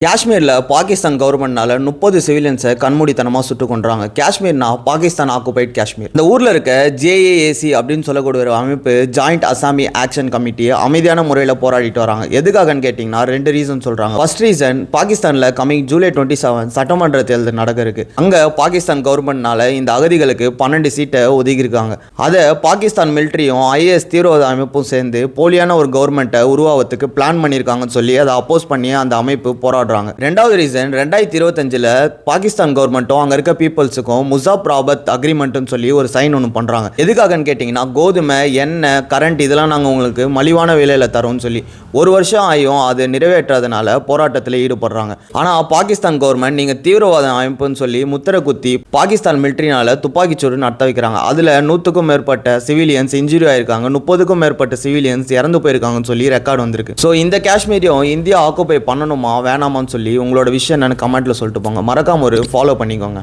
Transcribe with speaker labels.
Speaker 1: காஷ்மீரில் பாகிஸ்தான் கவர்மெண்ட்னால 30 சிவிலியன்ஸை கண்மூடித்தனமாக சுட்டு கொண்டுறாங்க. காஷ்மீர்னா பாகிஸ்தான் ஆக்குபைட் காஷ்மீர். இந்த ஊரில் இருக்க ஜேஏஏசி அப்படின்னு சொல்லக்கூடிய ஒரு அமைப்பு ஜாயிண்ட் அசாமி ஆக்ஷன் கமிட்டி அமைதியான முறையில் போராடிட்டு வராங்க. எதுக்காகன்னு கேட்டிங்கன்னா 2 ரீசன் சொல்கிறாங்க. ஃபர்ஸ்ட் ரீசன், பாகிஸ்தானில் கமிங் ஜூலை 27 சட்டமன்ற தேர்தல் நடக்க இருக்கு. அங்கே பாகிஸ்தான் கவர்மெண்ட்னால இந்த அகதிகளுக்கு 12 சீட்டை ஒதுக்கியிருக்காங்க. அதை பாகிஸ்தான் மிலிட்ரியும் ஐஏஎஸ் தீவிரவாத அமைப்பும் சேர்ந்து போலியான ஒரு கவர்மெண்ட்டை உருவாவதுக்கு பிளான் பண்ணியிருக்காங்கன்னு சொல்லி அதை அப்போஸ் பண்ணி அந்த அமைப்பு போராடுறாங்க. ரெண்டாவது ரீசன், 2025 பாகிஸ்தான் கவர்மெண்ட்டும் அங்க இருக்க பீப்புள்ஸுக்கும் முசாப் ராபத் அக்ரிமெண்ட் சொல்லி ஒரு சைன் ஒன்று பண்றாங்க. எதுக்காகன்னு கேட்டீங்கன்னா, கோதுமை, எண்ணெய், கரண்ட் இதெல்லாம் நாங்கள் உங்களுக்கு மலிவான விலையில தரோம்னு சொல்லி 1 வருஷம் ஆயும் அது நிறைவேற்றாதனால போராட்டத்தில் ஈடுபடுறாங்க. ஆனா பாகிஸ்தான் கவர்மெண்ட் நீங்க தீவிரவாத அமைப்புன்னு சொல்லி முத்திர குத்தி பாகிஸ்தான் மிலிட்டரினால துப்பாக்கிச்சூடு நடத்த வைக்கிறாங்க. அதுல 100க்கும் மேற்பட்ட சிவிலியன்ஸ் இன்ஜுரி ஆயிருக்காங்க, 30க்கும் மேற்பட்ட சிவிலியன்ஸ் இறந்து போயிருக்காங்கன்னு சொல்லி ரெக்கார்டு வந்திருக்கு. ஸோ இந்த காஷ்மீரையும் இந்தியா ஆக்குபை பண்ணணுமா வேணாமான்னு சொல்லி உங்களோட விஷயம் என்னன்னு கமெண்ட்ல சொல்லிட்டு போங்க. மறக்காம ஒரு ஃபாலோ பண்ணிக்கோங்க.